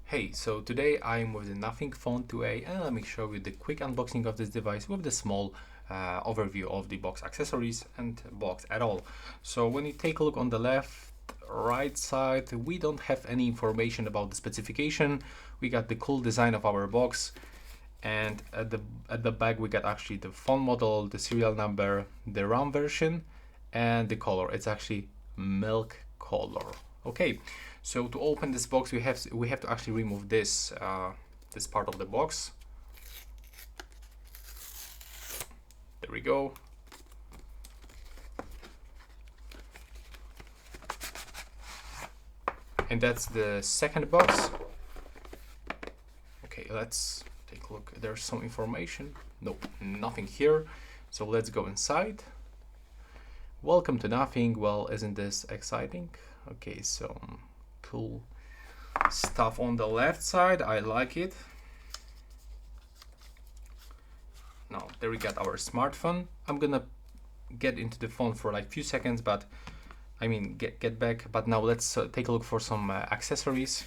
Hey, so today I'm with the Nothing Phone 2A and let me show you the quick unboxing of this device with the small overview of the box accessories and box at all. So when you take a look on the right side, we don't have any information about the specification. We got the cool design of our box, and at the back we got actually the phone model, the serial number, the RAM version, and the color. It's actually milk color. Okay, so to open this box we have to actually remove this this part of the box. There we go. And that's the second box. Okay, let's take a look. There's some information. Nope, nothing here. So let's go inside. Welcome to Nothing. Well, isn't this exciting? Okay, so cool stuff on the left side. I like it. Now there we got our smartphone. I'm gonna get into the phone for like few seconds, but I mean get back. But now let's take a look for some accessories.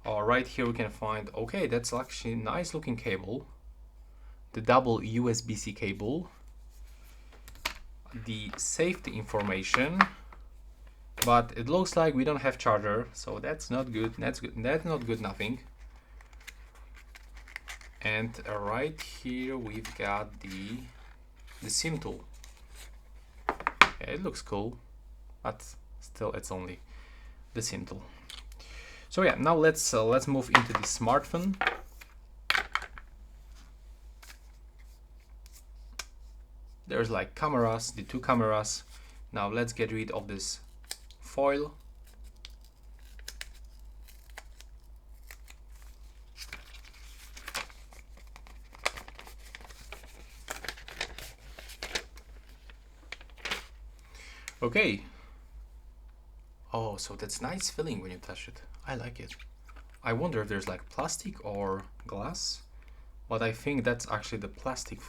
Right here we can find, okay, that's actually a nice looking cable. The double USB-C cable. The safety information. But it looks like we don't have charger, so that's not good. That's not good. Nothing. And right here we've got the SIM tool. Yeah, it looks cool, but still it's only the SIM tool. So yeah, now let's move into the smartphone. There's like cameras, the two cameras. Now let's get rid of this foil. Okay. Oh, so that's nice feeling when you touch it. I like it. I wonder if there's like plastic or glass, but I think that's actually the plastic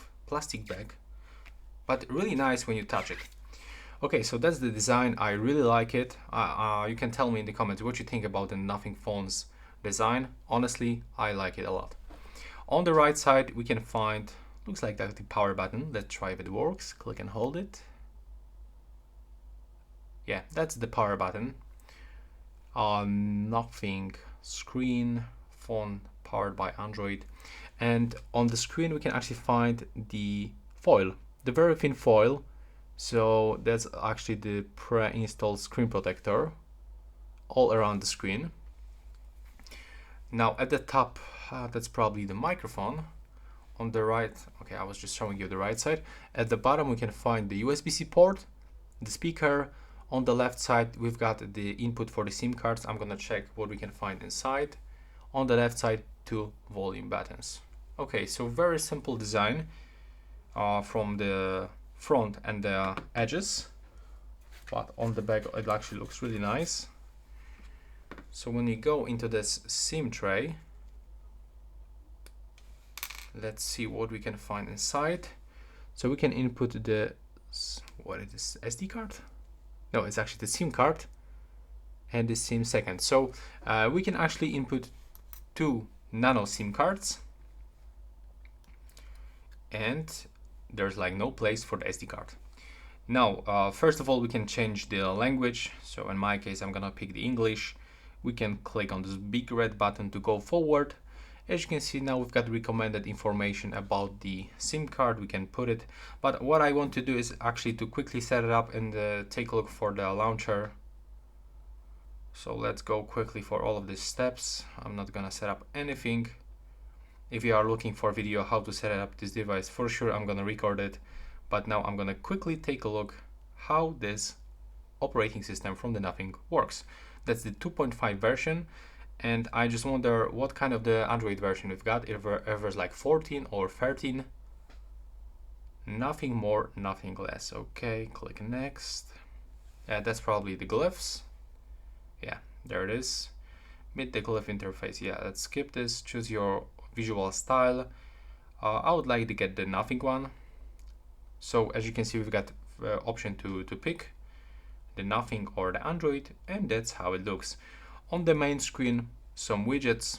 bag. But really nice when you touch it. Okay, so that's the design. I really like it. You can tell me in the comments what you think about the Nothing Phone's design. Honestly, I like it a lot. On the right side, we can find, looks like that's the power button. Let's try if it works. Click and hold it. Yeah, that's the power button. Nothing screen, phone powered by Android. And on the screen, we can actually find the foil, the very thin foil. So that's actually the pre-installed screen protector all around the screen. Now at the top, that's probably the microphone. On the right, okay, I was just showing you the right side. At the bottom, we can find the USB-C port, the speaker. On the left side, we've got the input for the SIM cards. I'm gonna check what we can find inside. On the left side, two volume buttons. Okay, so very simple design from the front and the edges, but on the back it actually looks really nice. So when you go into this SIM tray, let's see what we can find inside. So we can input the, what is this, SD card? No, it's actually the SIM card and the SIM second. So we can actually input two nano SIM cards, and there's like no place for the SD card. Now, first of all, we can change the language. So in my case, I'm gonna pick the English. We can click on this big red button to go forward. As you can see, now we've got recommended information about the SIM card. We can put it, but what I want to do is actually to quickly set it up and take a look for the launcher. So let's go quickly for all of these steps. I'm not gonna set up anything. If you are looking for a video how to set up this device, for sure I'm gonna record it. But now I'm gonna quickly take a look how this operating system from the Nothing works. That's the 2.5 version. And I just wonder what kind of the Android version we've got, if there's like 14 or 13. Nothing more, nothing less. Okay, click next. That's probably the glyphs. Yeah, there it is. Meet the glyph interface. Yeah, let's skip this. Choose your visual style. I would like to get the Nothing one. So as you can see, we've got option to pick the Nothing or the Android, and that's how it looks. On the main screen, some widgets.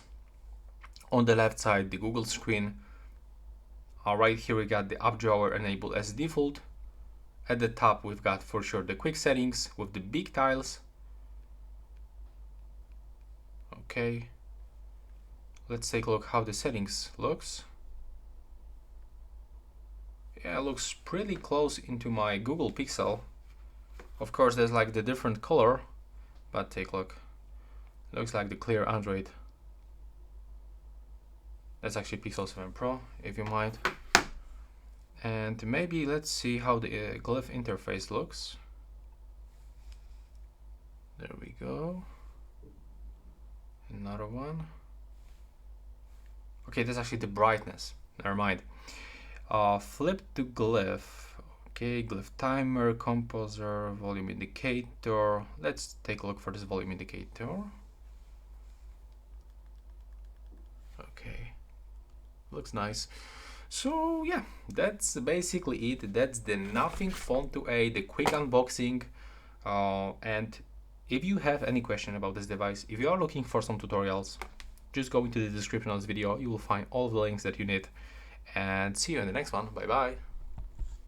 On the left side, the Google screen. Right here we got the app drawer enabled as default. At the top we've got for sure the quick settings with the big tiles. Okay, let's take a look how the settings looks. Yeah, it looks pretty close into my Google Pixel. Of course there's like the different color, but take a look. It looks like the clear Android. That's actually Pixel 7 Pro, if you mind. And maybe let's see how the glyph interface looks. There we go. Another one. Okay, that's actually the brightness. Never mind. Flip to glyph. Okay, glyph timer, composer, volume indicator. Let's take a look for this volume indicator. Okay, looks nice. So yeah, that's basically it. That's the Nothing Phone 2a, the quick unboxing. And if you have any question about this device, if you are looking for some tutorials, just go into the description of this video. You will find all the links that you need. And see you in the next one. Bye bye.